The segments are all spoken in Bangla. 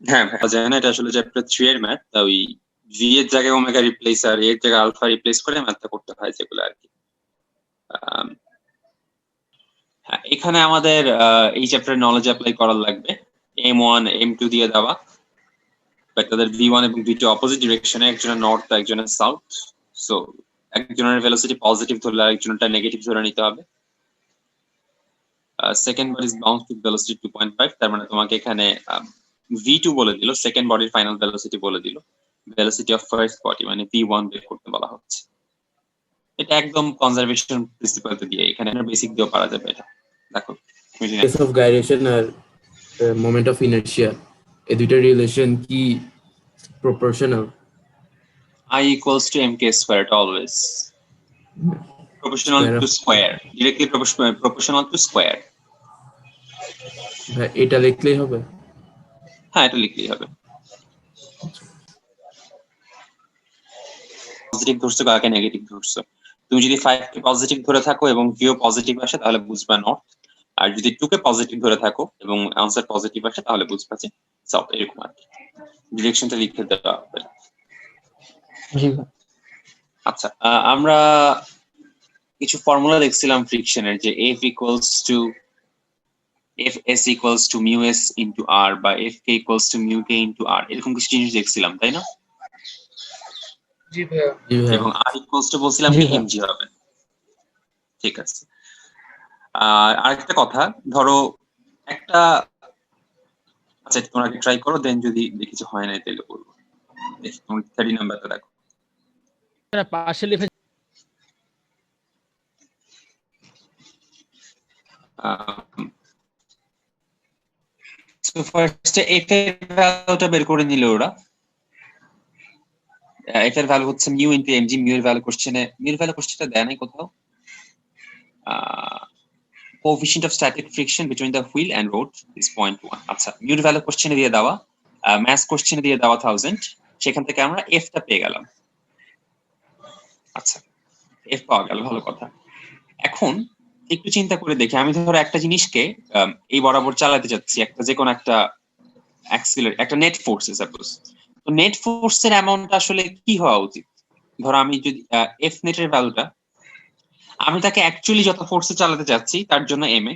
হ্যাঁ যায় না, এটা আসলে চ্যাপ্টার 3 এর ম্যাথ। ওই ভি এর জায়গায় ওমেগা রিপ্লেস আর এর জায়গায় আলফা রিপ্লেস করে ম্যাথটা করতে হয় যেগুলো আর কি। হ্যাঁ, এখানে আমাদের এই চ্যাপ্টারের নলেজ অ্যাপ্লাই করার লাগবে। M1 M2 দিয়ে দেওয়া, বাট তাদের V1 এবং V2 অপোজিট ডিরেকশনে, একজনের নর্থ একজনের সাউথ। সো একজনের ভেলোসিটি পজিটিভ ধরলে আরেকজনটা নেগেটিভ ধরে নিতে হবে। Second bodies bounce with velocity 2.5, তার মানে তোমাকে এখানে V2 বলে দিল, সেকেন্ড বডির ফাইনাল ভেলোসিটি বলে দিল, ভেলোসিটি অফ ফার্স্ট বডি মানে V1 বের করতে বলা হচ্ছে। এটা একদম কনজারভেশন প্রিন্সিপালতে দিয়ে, এখানে বেসিক দিয়েও পারা যাবে এটা। দেখো কেস অফ গাইরেশন আর মোমেন্ট অফ ইনার্শিয়া, এই দুইটা রিলেশন কি proportional? I equals to mk squared always. Proportional to square. Directly proportional to square. এটা লিখলেই হবে? হ্যাঁ, এটা লিখলেই হবে। পজিটিভ ধরছো কাকে নেগেটিভ ধরছো। তুমি যদি 5 কে পজিটিভ ধরে থাকো এবং কিউ পজিটিভ আসে তাহলে বুঝবা নর্থ, আর যদি 2 কে পজিটিভ ধরে থাকো এবং আনসার পজিটিভ আসে তাহলে বুঝবা যে সাউথ, এরকম আর কি। ডিরেকশনটা লিখে দেওয়া হবে। আচ্ছা, আমরা কিছু ফর্মুলা দেখছিলাম ফ্রিকশনের, যে F equals to Fs equals to mu s into r বা Fk equals to mu k into r, এরকম কিছু জিনিস দেখছিলাম, তাই না? জি ভাইয়া। এবং r equals to বলছিলাম কি mg হবে। ঠিক আছে। আরেকটা কথা, ধরো একটা, আচ্ছা তোমরা ট্রাই করো, দেন যদি দেখি যে হয় না তাহলে বলবো। দেখি তুমি 30 নাম্বারটা দেখো। পার্শিয়ালি সো ফার্স্ট f এর ভ্যালুটা বের করে নিল ওরা। f এর ভ্যালু হচ্ছে mu into mg, mu এর ভ্যালু কোশ্চেনটা দেয় নাই কোথাও। coefficient of static friction between the wheel and road is 0.1. আচ্ছা, mu এর ভ্যালু কোশ্চেনে দিয়ে দেওয়া, ম্যাথস কোশ্চেনে দিয়ে দেওয়া 1000, সেখান থেকে আমরা f টা পেয়ে গেলাম। আচ্ছা, f পাওয়া গেল, ভালো কথা। এখন একটু চিন্তা করে দেখি, আমি ধরো একটা জিনিসকে এই বরাবর চালাতে যাচ্ছি, একটা যে কোনো একটা একটা নেট ফোর্স সাপোজ। তো নেট ফোর্সের অ্যামাউন্ট আসলে কি হওয়া উচিত? ধরো আমি যদি এফ নেটের ভ্যালুটা, আমি তাকে অ্যাকচুয়ালি যত ফোর্সে চালাতে যাচ্ছি তার জন্য এম এ,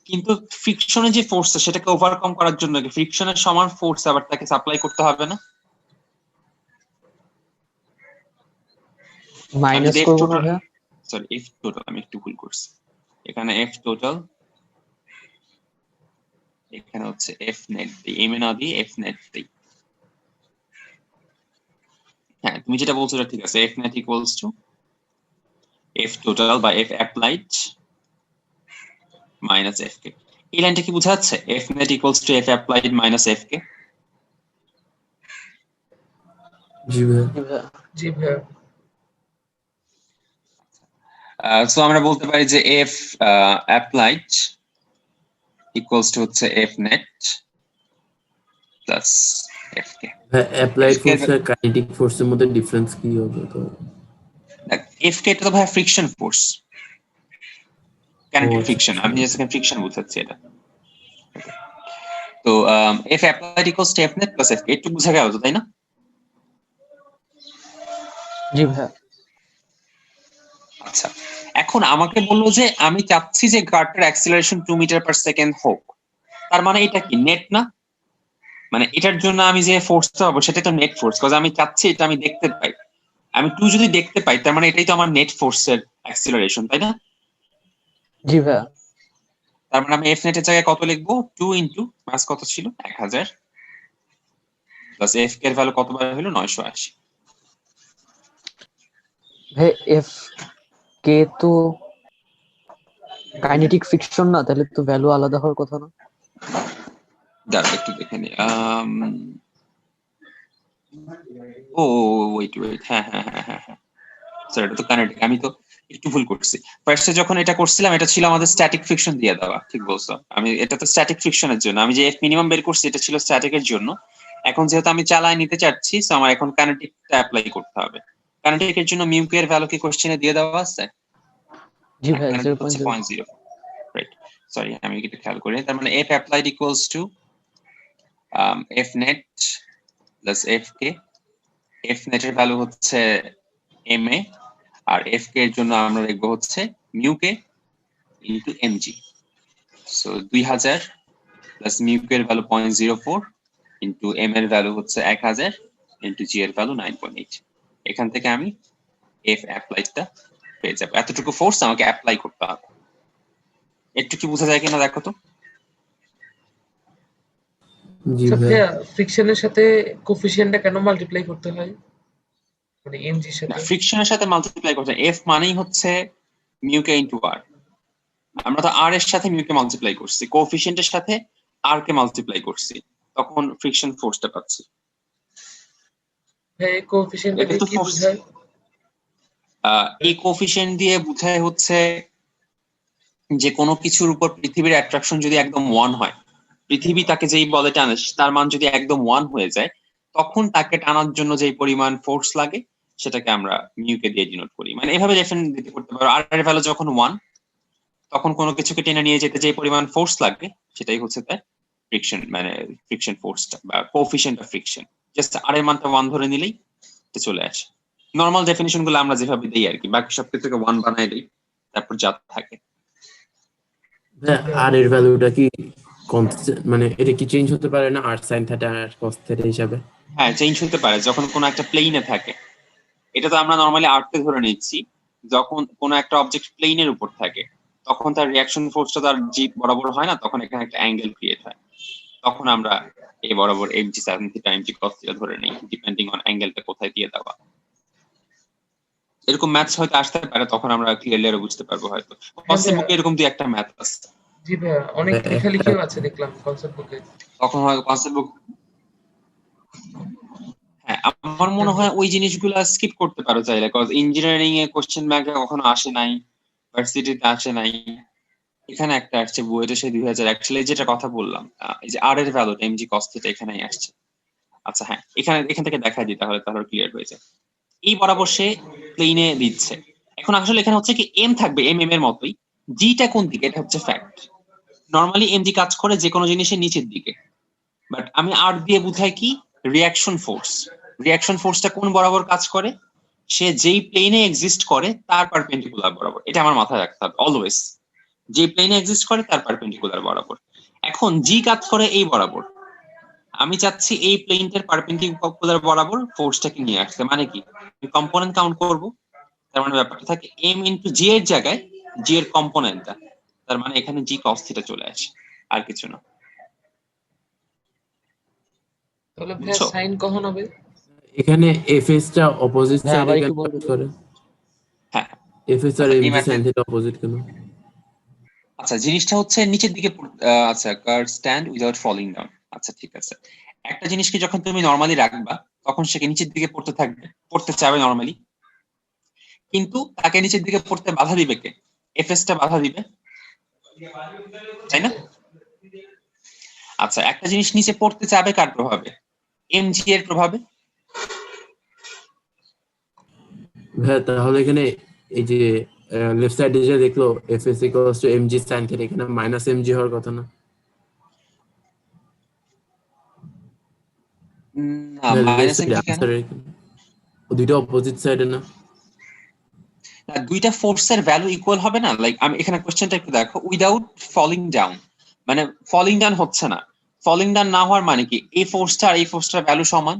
কিন্তু ফ্রিকশনের যে ফোর্স সেটাকে ওভারকাম করার জন্য ফ্রিকশনের সমান ফোর্স আবার তাকে সাপ্লাই করতে হবে না? মাইনাস করব না ভাইয়া? সরি, এফ টোটাল, আমি একটু ভুল করছি। এখানে এফ টোটাল, এখানে হচ্ছে এফ নেট দিই, এম এ না দিয়ে এফ নেট দিই। হ্যাঁ, তুমি যেটা বলছো ঠিক আছে। F net equals to F total বা F applied minus F K. এই লাইনটা কি বোঝাচ্ছে? F net equals to F applied minus F K. জি ভাইয়া। জি ভাইয়া। সো আমরা বলতে পারি যে এফ অ্যাপ্লাইড ইকুয়ালস টু হচ্ছে F net plus F K. Applied force আর কাইনেটিক ফোর্সের মধ্যে ডিফারেন্স কি হবে? তো এফ কে তো ভাই ফ্রিকশন ফোর্স, কাইনেটিক ফ্রিকশন, আমি জাস্ট ফ্রিকশন বোঝাচ্ছি এটা। তো F applied equals to F net plus F K, একটু বোঝা গেল তো, তাই না? জি ভাইয়া। আচ্ছা, এখন আমাকে বললো যে আমি চাচ্ছি যে কারটার অ্যাক্সিলারেশন 2 মিটার পার সেকেন্ড হোক। তার মানে এটা কি নেট না? মানে এটার জন্য আমি যে ফোর্সটা পাবো সেটা তো নেট ফোর্স, কারণ আমি চাচ্ছি এটা আমি দেখতে পাই। আমি 2 যদি দেখতে পাই তার মানে এটাই তো আমার নেট ফোর্সের অ্যাক্সিলারেশন, তাই না? জি ভাইয়া। তার মানে আমি এফ নেটের জায়গায় কত লিখবো? 2 ইনটু মাস কত ছিল 1000 প্লাস এফ কে এর ভ্যালু কতবার হলো 980। ভাই এফ কে তো কাইনেটিক ফ্রিকশন না, তাহলে তো ভ্যালু আলাদা হওয়ার কথা না? দাঁড়া একটু দেখে নি। ও ওয়েট, হ্যাঁ হ্যাঁ হ্যাঁ হ্যাঁ হ্যাঁ, স্যার এটা তো কাইনেটিক। আমি তো একটু ভুল করছি। ফার্স্টে যখন এটা করছিলাম এটা ছিল আমাদের স্ট্যাটিক ফ্রিকশন দিয়ে দেওয়া, ঠিক বলছো। আমি এটা তো স্ট্যাটিক ফ্রিকশনের জন্য, আমি যে এফ মিনিমাম বের করছি এটা ছিল স্ট্যাটিকের জন্য। এখন যেহেতু আমি চালায় নিতে চাচ্ছি, সো আমার এখন কাইনেটিকটা অ্যাপ্লাই করতে হবে। কাইনেটিকের জন্য মিউ কে এর ভ্যালু কি কোশ্চেনে দিয়ে দেওয়া আছে? জি ভাইয়া কাইনেটিক হচ্ছে 0.0 0.0, রাইট। সরি আমি এটা খেয়াল করি। তার মানে F applied equals to F net plus F K. F net এর ভ্যালু হচ্ছে এম এ, আর এফ কে এর জন্য আমরা লিখবো হচ্ছে mu K into M G. So 2000 plus mu K এর ভ্যালু 0.04 ইনটু এম এর ভ্যালু হচ্ছে 1000 ইনটু জি এর ভ্যালু 9.8। এখান থেকে আমি এফ অ্যাপ্লাইডটা পেয়ে যাবো। এতটুকু ফোর্স আমাকে অ্যাপ্লাই করতে হবে। একটু কি বোঝা যায় কিনা দেখো তো। জি আচ্ছা ভাইয়া। ভাইয়া, ফ্রিকশনের সাথে কোফিশিয়েন্টটা কেন মাল্টিপ্লাই করতে হয়, মানে এমজির না, সাথে? ফ্রিকশনের সাথে মাল্টিপ্লাই করতে এফ মানেই হচ্ছে মিউ কে ইনটু আর। আমরা তো আর এর সাথে মিউ কে মাল্টিপ্লাই করছি, কোএফিশিয়েন্টের সাথে আর কে মাল্টিপ্লাই করছি, তখন ফ্রিকশন ফোর্সটা পাচ্ছি। ভাই কোফিশিয়েন্টটা এটা দিয়ে তো কি ফোর্স। বোঝায়? এই কোএফিশিয়েন্ট দিয়ে বোঝায় হচ্ছে যে কোনো কিছুর উপর পৃথিবীর অ্যাট্রাকশন যদি একদম 1 হয়, পৃথিবী তাকে যেই বলে টানে তার মান যদি একদম 1 হয়ে যায়, তখন তাকে টানার জন্য যেই পরিমাণ ফোর্স লাগে সেটাকে আমরা মিউ কে দিয়ে ডিনোট করি। মানে এভাবে রেফারেন্স দিতে করতে পারো। আর এর ভ্যালু যখন 1, তখন কোনো কিছুকে টেনে নিয়ে যেতে যে পরিমাণ ফোর্স লাগবে সেটাই হচ্ছে তার ফ্রিকশন, মানে ফ্রিকশন ফোর্সটা বা কোএফিশিয়েন্ট অফ ফ্রিকশন। জাস্ট আর এর মানটা 1 ধরে নিলেই এটা চলে আসে। নরমাল ডেফিনিশন গুলো আমরা যেভাবে দেই আর কি, বাকি সবকিছুকে 1 বানাই দেই, তারপর যা থাকে। আর এর ভ্যালুটা কি মানে এটা কি চেঞ্জ হতে পারে না আর সাইন থিটা আর কস থিটা হিসাবে? হ্যাঁ, চেঞ্জ হতে পারে যখন কোনো একটা প্লেনে থাকে। এটা তো আমরা নরমালি আর্থে ধরে নিচ্ছি। যখন কোনো একটা অবজেক্ট প্লেনের উপর থাকে তখন তার রিয়াকশন ফোর্সটা তার জি বরাবর হয় না, তখন এখানে একটা অ্যাঙ্গেল ক্রিয়েট হয়। তখন আমরা এই বরাবর MG sine theta MG cos theta ধরে নিই, ডিপেন্ডিং অন অ্যাঙ্গেলটা কোথায় দিয়ে দেওয়া। এরকম ম্যাথস হয়তো আসতে পারে, তখন আমরা ক্লিয়ারলি আরো বুঝতে পারবো হয়তো। হ্যাঁ কসের ভাইয়া, বুকে এরকম দুই একটা ম্যাথ আছে। জি ভাইয়া, অনেক একটা লেখালেখিও আছে দেখলাম কনসেপ্ট বুকে। তখন হয়তো কসের বুক। হ্যাঁ, আমার হ্যাঁ মনে ভাইয়া। হয় ওই জিনিসগুলো স্কিপ করতে পারো চাইলে, কজ ইঞ্জিনিয়ারিং এ কোশ্চেন ব্যাংকে কখনো আসে নাই, ভার্সিটিতে আসে নাই। এখানে একটা আসছে বুয়েটে সেই 2001 সালে, যেটা কথা বললাম, এই যে আর এর ভ্যালু এমজি কস থিটা এখানেই আসছে। আচ্ছা হ্যাঁ, এখান থেকে দেখা দিই, তাহলে ক্লিয়ার হয়ে যায়। এই বরাবর সে প্লেনে দিচ্ছে। এখন আসলে এখানে হচ্ছে কি এম থাকবে এম এর মতোই, জিটা কোন দিকে এটা হচ্ছে ফ্যাক্ট। নরমালি এমজি কাজ করে যে কোনো জিনিসের নিচের দিকে, বাট আমি আর দিয়ে বুঝাই কি রিয়াকশন ফোর্স। রিয়াকশন ফোর্সটা কোন বরাবর কাজ করে? সে যেই প্লেনে এক্সিস্ট করে তার পারপেন্ডিকুলার বরাবর। এটা আমার মাথায় রাখতে হবে অলওয়েজ, যে প্লেনে এক্সিস্ট করে তার পারপেন্ডিকুলার বরাবর। এখন জি কাজ করে এই বরাবর, আমি চাচ্ছি এই প্লেনটার পারপেন্ডিকুলার বরাবর ফোর্সটাকে নিয়ে আসতে। মানে কি, কম্পোনেন্ট কাউন্ট করব, তার মানে ব্যাপারটা থাকে এম ইনটু জি এর জায়গায় জি এর কম্পোনেন্টটা, তার মানে এখানে জি কস থিটা চলে আসে, আর কিছু না। তাহলে ভাইয়া বুঝছো? সাইন কখন হবে? এখানে এফএস টা অপোজিট ভাই সাইডে আবার কেন একটু কাজ বলবেন? করে? হ্যাঁ, এফএস আর আচ্ছা এই এমজি ম্যাথে, সাইন থিটা অপোজিট কেন? আচ্ছা জিনিসটা হচ্ছে নিচের দিকে আচ্ছা কার স্ট্যান্ড উইদাউট ফলিং ডাউন। আচ্ছা ঠিক আছে, একটা জিনিসকে যখন তুমি নরমালি রাখবা তখন সে নিচের দিকে পড়তে থাকবে, পড়তে চাবে নরমালি, কিন্তু তাকে নিচের দিকে পড়তে বাধা দিবে কে? এফএস টা বাধা দিবে, জি তাই না? ভাইয়া। আচ্ছা একটা জিনিস নিচে পড়তে চাবে কার প্রভাবে? এমজি এর প্রভাবে। হ্যাঁ, তাহলে এখানে এই যে লেফট সাইডে যে দেখলো FS equals two MG sine theta, এখানে মাইনাস এমজি হওয়ার কথা না? না, না, লেফট মাইনাস সাইডে এমজি কেন? আনসার দুইটা অপোজিট সাইডে না? না, দুইটা ফোর্সের ভ্যালু ইকুয়াল হবে না। লাইক আমি এখানে কোশ্চেনটা একটু দেখো, উইদাউট ফলিং ডাউন, মানে ফলিং ডাউন হচ্ছে না। ফলিং ডাউন না হওয়ার মানে কি এই ফোর্সটা আর এই ফোর্সটার ভ্যালু সমান।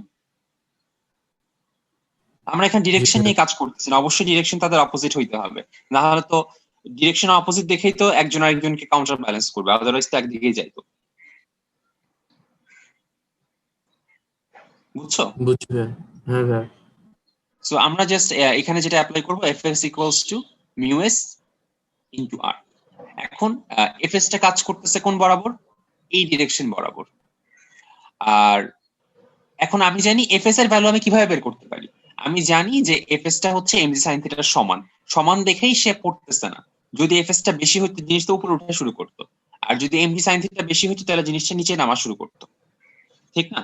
আমরা এখানে জি ডিরেকশন ভাইয়া। নিয়ে কাজ করতেছি না, অবশ্যই ডিরেকশন তাদের অপোজিট হইতে হবে, না হলে তো ডিরেকশন অপোজিট দেখেই তো একজন আরেকজনকে কাউন্টার ব্যালেন্স করবে, আদারওয়াইজ তো একদিকেই যাইতো। বুঝছো? বুঝছি ভাইয়া। হ্যাঁ ভাইয়া। সো আমরা জাস্ট এখানে যেটা অ্যাপ্লাই করবো FS equals to mu S into R. এখন এফএস টা কাজ করতেছে কোন বরাবর? এই ডিরেকশন বরাবর। আর এখন আমি জানি এফএস এর ভ্যালু আমি কিভাবে বের করতে পারি। আমি জানি যে এফএস টা হচ্ছে এমজি সাইন থিটার সমান, সমান দেখেই সে পড়তেছে না। যদি এফএস টা বেশি হতো জিনিসটা উপরে উঠা শুরু করতো, আর যদি এমজি সাইন থিটা বেশি হতো তাহলে জিনিসটা নিচে নামা শুরু করতো, ঠিক না?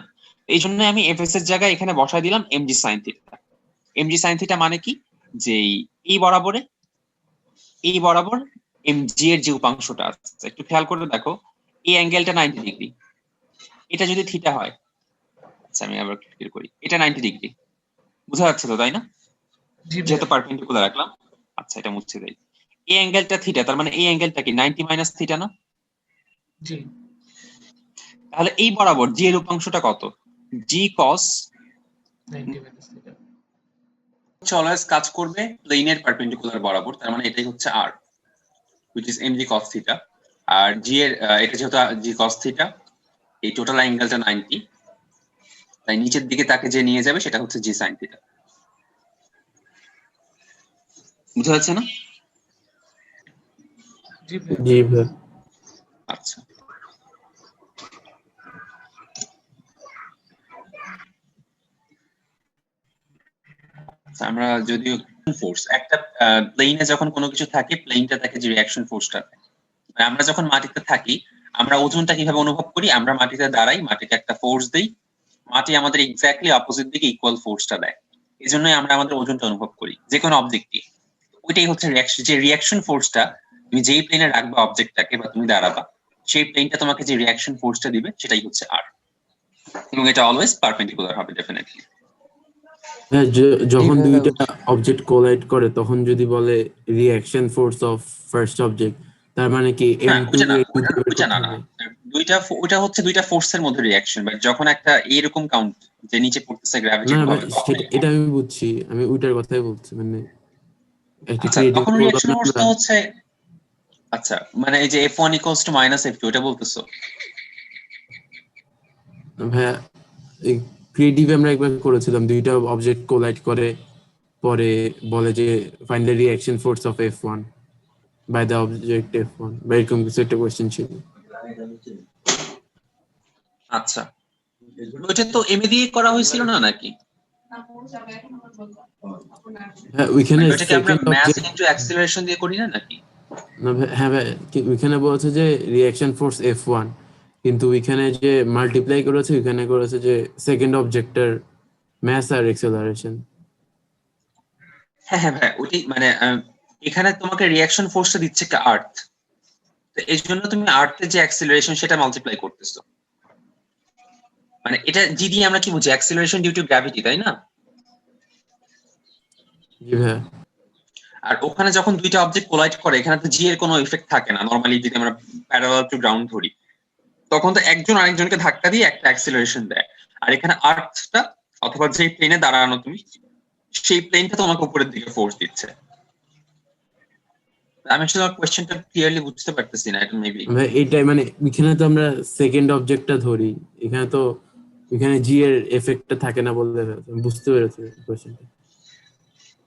এই জন্য আমি এফএস এর জায়গায় এখানে বসাই দিলাম MG sine theta. MG sine theta মানে কি, যে এই বরাবর এমজি এর যে উপাংশটা আছে, একটু খেয়াল করে দেখো, এই অ্যাঙ্গেলটা 90 ডিগ্রি, এটা যদি থিটা হয়, আচ্ছা আমি আবার ক্লিয়ার করি, এটা 90 ডিগ্রি, বোঝা যাচ্ছে তো তাই না? জি যেহেতু ভাইয়া। পারপেন্ডিকুলার রাখলাম, আচ্ছা এটা মুছে দেই। এই অ্যাঙ্গেলটা থিটা, তার মানে এই অ্যাঙ্গেলটা কি 90 মাইনাস থিটা না? জি তাহলে এই বরাবর জি এর উপাংশটা কত? G cos 90 minus theta. Always কাজ করবে প্লেনের পারপেন্ডিকুলার বরাবর, তার মানে এটাই হচ্ছে R, which is MG cos theta. আর জি এর এটা যেহেতু জি কস থিটা, এই টোটাল অ্যাঙ্গেলটা 90, তাই নিচের দিকে তাকে যে নিয়ে যাবে সেটা হচ্ছে জি সাইন থিটা। বুঝা যাচ্ছে না? জি ভাইয়া। জি ভাই। আচ্ছা, আমরা যদিও ফোর্স একটা প্লেনে যখন কোনো কিছু থাকে, প্লেনটা থাকে যে রিঅ্যাকশন ফোর্সটা, আমরা যখন মাটিতে থাকি আমরা ওজনটা কিভাবে অনুভব করি, আমরা মাটিতে দাঁড়াই, মাটিতে একটা ফোর্স দেই, মাটি আমাদের এক্স্যাক্টলি অপোজিট দিকে ইকুয়াল ফোর্সটা দেয়, এই জন্যই আমরা আমাদের ওজনটা অনুভব করি যে কোনো অবজেক্টই। ওইটাই হচ্ছে যে রিঅ্যাকশন ফোর্সটা তুমি যেই প্লেনে রাখবা অবজেক্টটাকে বা তুমি দাঁড়াবা, সেই প্লেনটা তোমাকে যে রিঅ্যাকশন ফোর্সটা দিবে সেটাই হচ্ছে আর, এবং এটা অলওয়েজ পারপেন্ডিকুলার হবে ডেফিনেটলি। হ্যাঁ, জি যখন ভাইয়া দুইটা বুঝছি। অবজেক্ট কোলাইড করে তখন যদি বলে reaction force of first object, তার মানে কি এম হ্যাঁ, টু ওইটা না, এ টু দিয়ে বের ওইটা করতে না না হবে? ওইটা হচ্ছে দুইটা ফোর্সের মধ্যে রিঅ্যাকশন, বাট যখন একটা এরকম কাউন্ট যে নিচে পড়তেছে গ্র্যাভিটির না ভাই, প্রভাবে, তখন এটা আমি বুঝছি, আমি ওইটার কথাই বলছি, মানে একটা আচ্ছা তখন ক্রিয়েটিভ বললাম রিঅ্যাকশন না আমরা। ফোর্সটা হচ্ছে, আচ্ছা মানে এই যে F1 equals to minus F2 এটা বলতেছো? ভাইয়া, ক্রিয়েটিভ আমরা একবার করেছিলাম, দুইটা অবজেক্ট কোলাইড করে পরে বলে যে find the reaction force of F1 by the object F1, বা এরকম কিছু একটা কোয়েশ্চেন ছিল। আচ্ছা, ওইটা তো এম দিয়ে করা হয়েছিল না নাকি? হ্যাঁ, ওইখানে মানে ওইটাকে আমরা সেকেন্ড মাস অবজেক্ট, ইনটু অ্যাক্সিলারেশন দিয়ে করি না নাকি? হ্যাঁ ভাই, ওইখানে বলছে যে রিঅ্যাকশন ফোর্স F1, কিন্তু ওইখানে যে মাল্টিপ্লাই করেছে ওইখানে করেছে যে সেকেন্ড অবজেক্টের ম্যাস আর এক্সেলারেশন। হ্যাঁ হ্যাঁ ভাই, ওইটাই মানে এখানে তোমাকে রিঅ্যাকশন ফোর্সটা দিচ্ছে কি আর্থ, তো এই জন্য তুমি আর্থের যে অ্যাক্সিলারেশন সেটা মাল্টিপ্লাই করতেছো। মানে এটা জি দিয়ে আমরা কি বুঝি, অ্যাক্সিলারেশন ডিউ টু গ্র্যাভিটি, তাই না? জি ভাই। আর ওখানে যখন দুইটা অবজেক্ট কোলাইড করে, এখানে তো জি এর কোনো ইফেক্ট থাকে না নরমালি, যদি আমরা প্যারালাল টু গ্রাউন্ড ধরি, তখন তো একজন আরেকজনকে ধাক্কা দিয়ে একটা অ্যাক্সিলারেশন দেয়। আর এখানে আর্থটা অথবা যে প্লেনে দাঁড়ানো তুমি, সেই প্লেনটা তোমাকে উপরের দিকে ফোর্স দিচ্ছে। আমি আসলে কোয়েশ্চেনটা ক্লিয়ারলি বুঝতে পারতেছি না, এটা মেবি। ভাই এইটাই, মানে ওইখানে তো আমরা সেকেন্ড অবজেক্টটা ধরি, এখানে তো ওইখানে জি এর এফেক্টটা থাকে না বললে আমি বুঝতে পেরেছি কোয়েশ্চেনটা।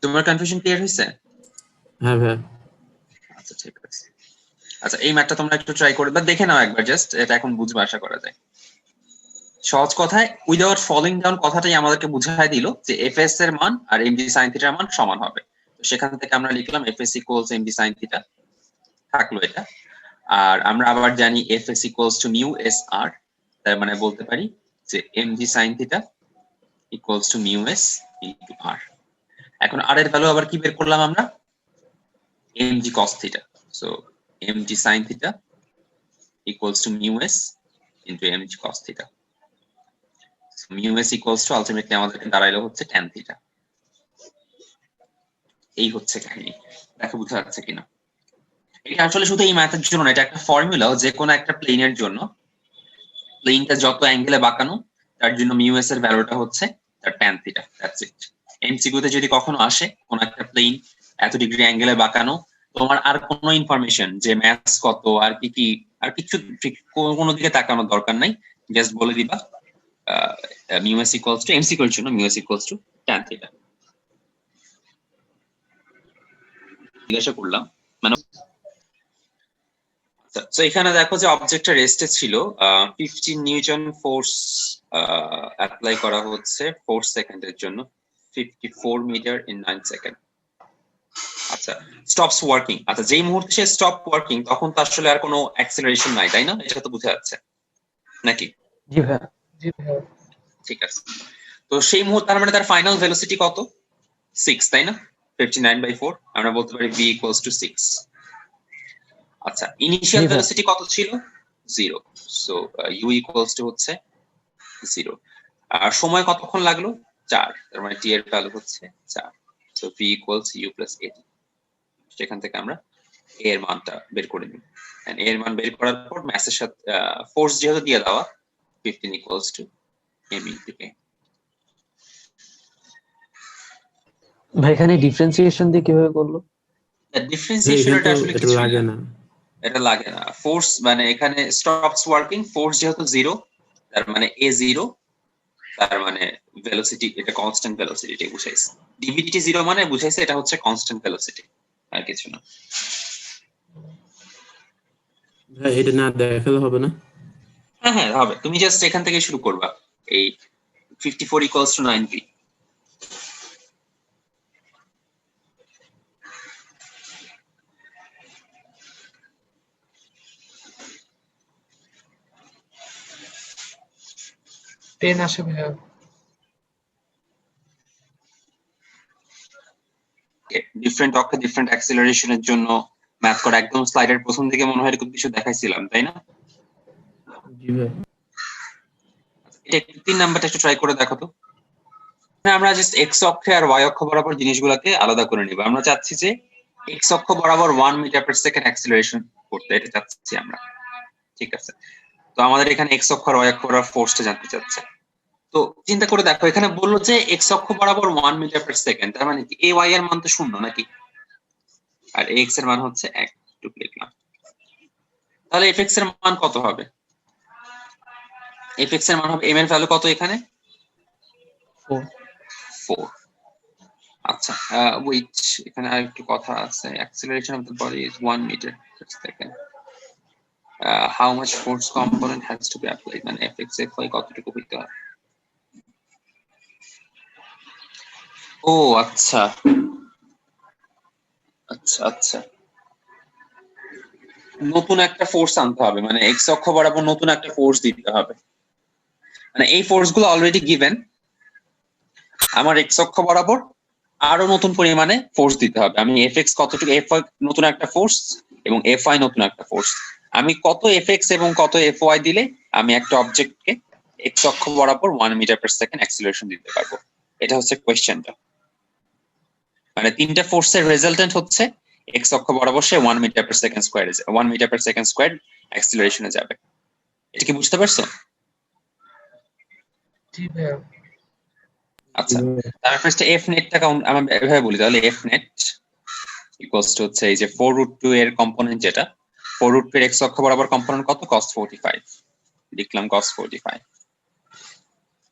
তোমার কনফিউশন ক্লিয়ার হয়েছে? হ্যাঁ ভাই। আচ্ছা ঠিক আছে। আচ্ছা এই ম্যাথটা তোমরা একটু ট্রাই করে বা দেখে নাও একবার, জাস্ট এটা এখন বুঝবে আশা করা যায়। সহজ কথায় উইদাউট ফলিং ডাউন কথাটাই আমাদেরকে বুঝাই দিল যে এফএস এর মান আর এমজি সাইন থিটার মান সমান হবে। তো সেখান থেকে আমরা লিখলাম FS equals MG sine theta, থাকলো এটা। আর আমরা আবার জানি FS equals to mu S R, তার মানে বলতে পারি যে MG sine theta equals to mu S into R. এখন আর এর ভ্যালু আবার কি বের করলাম আমরা, mg cos theta. So mg sin theta equals to mu s into mg cos theta. So mu s equals to ultimately আমাদেরকে দাঁড়াইলো হচ্ছে tan theta. এই হচ্ছে কাহিনী, দেখো বুঝা যাচ্ছে কিনা। এটা আসলে শুধু এই ম্যাথের জন্য না, এটা একটা ফর্মুলা যে কোনো একটা প্লেনের জন্য, প্লেনটা যত অ্যাঙ্গেলে বাঁকানো তার জন্য মিউ এস এর ভ্যালুটা হচ্ছে তার tan theta. That's it. MCQ তে যদি কখনো আসে কোন একটা প্লেন এত ডিগ্রি অ্যাঙ্গেলে বাঁকানো, তোমার আর কোনো ইনফরমেশন যে ম্যাথস কত আর কি কি আর কিছু কোনো দিকে তাকানোর দরকার নাই, জাস্ট বলে দিবা mu S equals to, MCQ এর জন্য mu S equals to tan theta। জিজ্ঞাসা করলাম মানে, তো এখানে দেখো যে অবজেক্টটা রেস্টে ছিল, 15 নিউটন ফোর্স অ্যাপ্লাই করা হচ্ছে 4 সেকেন্ডের জন্য। 54 মিটার ইন 9 সেকেন্ড। আচ্ছা, স্টপস ওয়ার্কিং। আচ্ছা, যেই মুহূর্তে সে স্টপ ওয়ার্কিং তখন তো আসলে আর কোনো অ্যাক্সিলারেশন নাই, তাই না? এটা তো বোঝা যাচ্ছে নাকি? জি ভাইয়া। জি ভাইয়া। ঠিক আছে, তো সেই মুহূর্তে তার মানে তার ফাইনাল ভেলোসিটি কত? 6, তাই না? 59/4 আমরা বলতে পারি v equals to 6। আচ্ছা, ইনিশিয়াল জি ভাইয়া। ভেলোসিটি কত ছিল? 0। সো u equals to হচ্ছে 0। আর সময় কতক্ষণ লাগলো? 4, তার মানে t এর ভ্যালু হচ্ছে 4। So v equals u plus at। সেখান থেকে আমরা a এর মানটা বের করে নিব। এন্ড a এর মান বের করার পর ম্যাসের সাথে ফোর্স যেহেতু দিয়ে দেওয়া 15 equals to m into a। ভাই এখানে ডিফারেন্সিয়েশন দিয়ে কিভাবে করলো? ডিফারেন্সিয়েশন এটা আসলে এটা কিছু লাগে না। এটা লাগে না। ফোর্স মানে এখানে স্টপস ওয়ার্কিং, ফোর্স যেহেতু 0 তার মানে a 0, তার মানে ভেলোসিটি এটা কনস্ট্যান্ট ভেলোসিটি এটা বুঝাইছে। ডিভিডিটি 0 মানে বুঝাইছে এটা হচ্ছে কনস্ট্যান্ট ভেলোসিটি, আর কিছু না। ভাই এটা না দেখালে হবে না? হ্যাঁ হ্যাঁ হবে, তুমি জাস্ট এখান থেকে শুরু করবা। এই 54 equals to 9v। টেন আসে ভাইয়া। ডিফারেন্ট অক্ষে ডিফারেন্ট অ্যাক্সিলারেশনের জন্য ম্যাথ করা একদম স্লাইডের প্রথম দিকে মনে হয় এরকম কিছু দেখাইছিলাম, তাই না? জি ভাই। এটা 3 নাম্বারটা একটু ট্রাই করে দেখো তো। আমরা জাস্ট এক্স অক্ষে আর ওয়াই অক্ষ বরাবর জিনিসগুলোকে আলাদা করে নিব। আমরা চাচ্ছি যে এক্স অক্ষ বরাবর 1 মিটার পার সেকেন্ড অ্যাক্সিলারেশন করতে, এটা চাচ্ছি আমরা। ঠিক আছে, তো আমাদের এখানে এক্স অক্ষ আর ওয়াই অক্ষ বরাবর ফোর্সটা জানতে চাচ্ছে। তো চিন্তা করে দেখো, এখানে বললো যে এক্স অক্ষ বরাবর 1 মিটার পার সেকেন্ড, তার মানে কি এ ওয়াই এর মান তো 0 নাকি? আর এক্স এর মান হচ্ছে 1, টুক লিখলাম। তাহলে এফ এক্স এর মান কত হবে? এফ এক্স এর মান হবে এম এর ভ্যালু কত এখানে? 4। আচ্ছা, ওয়েট, এখানে আরেকটু কথা আছে। Acceleration of the body is 1 metre per second. How much force component has to be applied, মানে এফ এক্স এফ ওয়াই কতটুকু হইতে হবে? ও আচ্ছা আচ্ছা আচ্ছা, নতুন একটা ফোর্স আনতে হবে, মানে এক্স অক্ষ বরাবর নতুন একটা ফোর্স দিতে হবে। মানে এই ফোর্স গুলো অলরেডি গিভেন, আমার এক্স অক্ষ বরাবর আরো নতুন পরিমাণে ফোর্স দিতে হবে। আমি এফ এক্স কতটুকু, এফ ওয়াই নতুন একটা ফোর্স এবং এফ ওয়াই নতুন একটা ফোর্স, আমি কত এফ এক্স এবং কত এফ ওয়াই দিলে আমি একটা অবজেক্টকে এক্স অক্ষ বরাবর 1 মিটার পার সেকেন্ড অ্যাক্সিলারেশন দিতে পারবো। এটা হচ্ছে কোয়েশ্চেনটা। মানে তিনটা ফোর্সের রেজাল্টেন্ট হচ্ছে এক্স অক্ষ বরাবর সে 1 metre per second square 1 metre per second square অ্যাক্সিলারেশনে যাবে। এটা কি বুঝতে পারছো? জি ভাইয়া। আচ্ছা, তার ফার্স্টে এফ নেটটাকে আমরা এভাবে বলি, তাহলে এফ নেট ইকুয়ালস টু হচ্ছে এই যে 4√2 এর কম্পোনেন্ট, যেটা 4√2 এর এক্স অক্ষ বরাবর কম্পোনেন্ট কত? cos 45, লিখলাম cos 45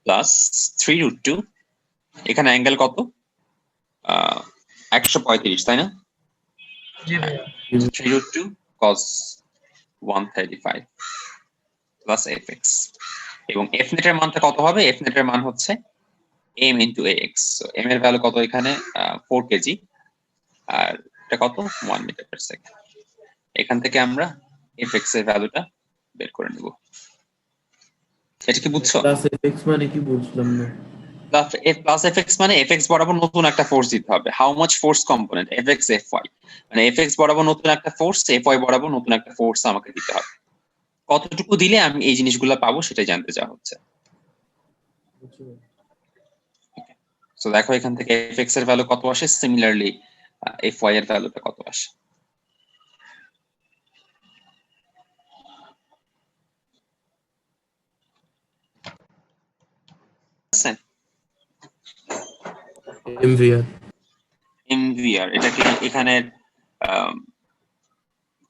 প্লাস 3√2, এখানে অ্যাঙ্গেল কত? 135, তাই না? জি ভাইয়া। 3√2 cos 135 প্লাস fx, এবং f নেট এর মানটা কত হবে? f নেট এর মান হচ্ছে m into ax। So m এর ভ্যালু কত এখানে? 4 কেজি, আর এটা কত? 1 মিটার পার সেকেন্ড। এখান থেকে আমরা fx এর ভ্যালুটা বের করে নেব। এটা কি বুঝছো? প্লাস এফএক্স মানে কি বুঝলাম না। প্লাস fx মানে fx বরাবর নতুন একটা ফোর্স দিতে হবে। How much force component fx fy, মানে fx বরাবর নতুন একটা ফোর্স, fy বরাবর নতুন একটা ফোর্স আমাকে দিতে হবে। কতটুকু দিলে আমি এই জিনিসগুলো পাবো সেটাই জানতে চাওয়া হচ্ছে। সো দেখো এখান থেকে fx এর ভ্যালু কত আসে, সিমিলারলি fy এর ভ্যালুটা কত আসে। এমভিআর। mvr এটাকে এখানে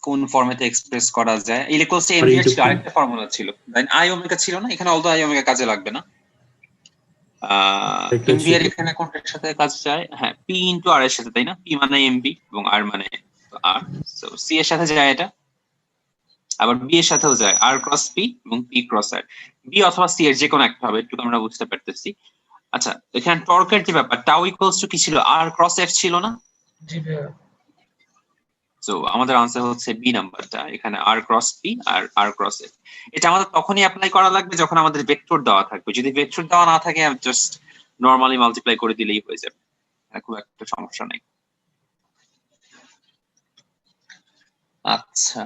কোন ফর্মেটে এক্সপ্রেস করা যায়? ইলেকট্রোস mvr ছিল, আরেকটা ফর্মুলা ছিল, দেন i ওমেগা ছিল না এখানে, অলদো i ওমেগা কাজে লাগবে না। mvr এখানে কোনটার সাথে কাজ যায়? হ্যাঁ, p ইনটু r এর সাথে, তাই না? p মানে mv এবং r মানে r। সো c এর সাথে যায় এটা, আবার b এর সাথেও যায়, r ক্রস p এবং p ক্রস r। b অথবা c এর যে কোনো একটা হবে, একটু আমরা বুঝতে পারতেছি। আচ্ছা, এখানে টর্কের যে ব্যাপার টাউ ইকুয়ালস টু কি ছিল, আর ক্রস এফ ছিল না? জি ভাইয়া। সো আমাদের আনসার হচ্ছে বি নাম্বারটা, এখানে আর ক্রস পি আর আর ক্রস এফ। এটা আমাদের তখনই অ্যাপ্লাই করা লাগবে যখন আমাদের ভেক্টর দেওয়া থাকবে। যদি ভেক্টর দেওয়া না থাকে জাস্ট নরমালি মাল্টিপ্লাই করে দিলেই হয়ে যাবে, খুব একটা সমস্যা নেই। আচ্ছা,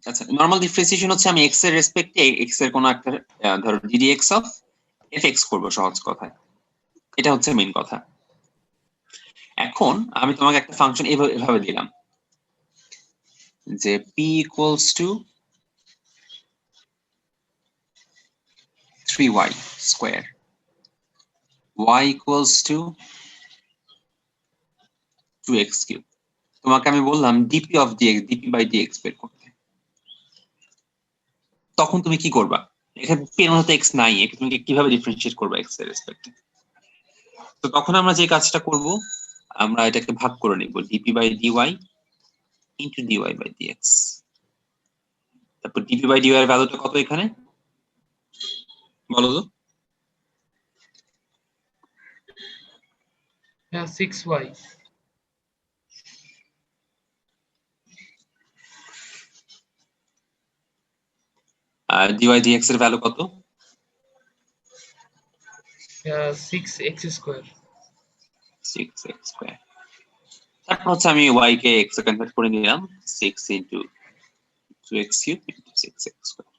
আচ্ছা নরমাল ডিফারেন্সিয়েশন হচ্ছে আমি এক্স এর রেসপেক্টে এক্স এর কোনো একটা ধরো DD x of F x করবো সহজ কথায়, এটা হচ্ছে মেইন কথা। এখন আমি তোমাকে একটা ফাংশন এভাবে দিলাম যে p equals to 3y square, y equals to 2x cube. তোমাকে আমি বললাম dp of dx, dp by dx বের করতে। তখন তুমি কি করবা? এখানে p এর মধ্যে x নাই, একে তুমি কিভাবে ডিফারেন্সিয়েট করবে x এর রেসপেক্টে? তো তখন আমরা যে কাজটা করব, আমরা এটাকে ভাগ করে নিব dp by dy into dy by dx. তারপর ডিপি বাই ডিওয়াই এর ভ্যালুটা কত এখানে বলো তো? হ্যাঁ 6y। আর ডিওয়াই ডিএক্স এর ভ্যালু কত? 6x square. 6x square. তারপর হচ্ছে আমি y কে x এ কনভার্ট করে নিলাম, 6 into 2x cube into 6x square.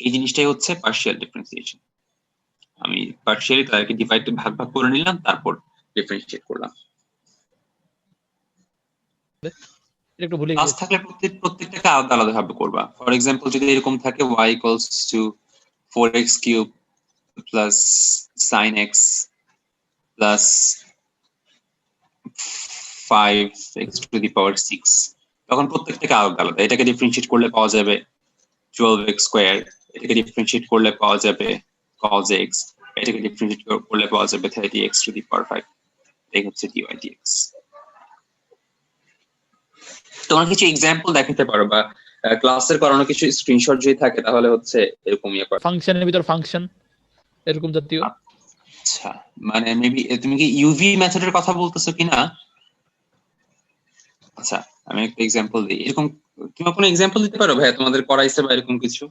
এই জিনিসটাই হচ্ছে পার্শিয়াল ডিফারেন্সিয়েশন। আমি পার্শিয়ালি তাদেরকে ডিভাইড ভাগ ভাগ করে নিলাম, তারপর ডিফারেন্সিয়েট করলাম। একটু ভুলে ক্লাস গেছি। থাকলে প্রত্যেকটাকে আলাদা আলাদা ভাবে করবা। ফর এক্সাম্পল যদি এরকম থাকে y equals to 4x cube plus sin x plus 5x to the power 6, তখন প্রত্যেকটাকে আলাদা আলাদা। এটাকে ডিফারেন্সিয়েট করলে পাওয়া যাবে 12x স্কয়ার, এটাকে ডিফারেন্সিয়েট করলে পাওয়া যাবে cos x, এটাকে ডিফারেন্সিয়েট করলে পাওয়া যাবে 30x টু দি পাওয়ার 5। এই হচ্ছে dy dx। তোমরা কিছু এক্সাম্পল দেখাতে পারো বা ক্লাসের করানো কিছু স্ক্রিনশট যদি থাকে তাহলে হচ্ছে এরকম ইয়ে করা। ফাংশনের ভিতর ফাংশন এরকম জাতীয়। আচ্ছা, মানে মেবি তুমি কি ইউভি মেথডের কথা বলতেছো কিনা? আচ্ছা, আমি একটা এক্সাম্পল দিই। এরকম তুমি কোনো এক্সাম্পল দিতে পারো ভাইয়া তোমাদের করাইছে বা এরকম কিছু?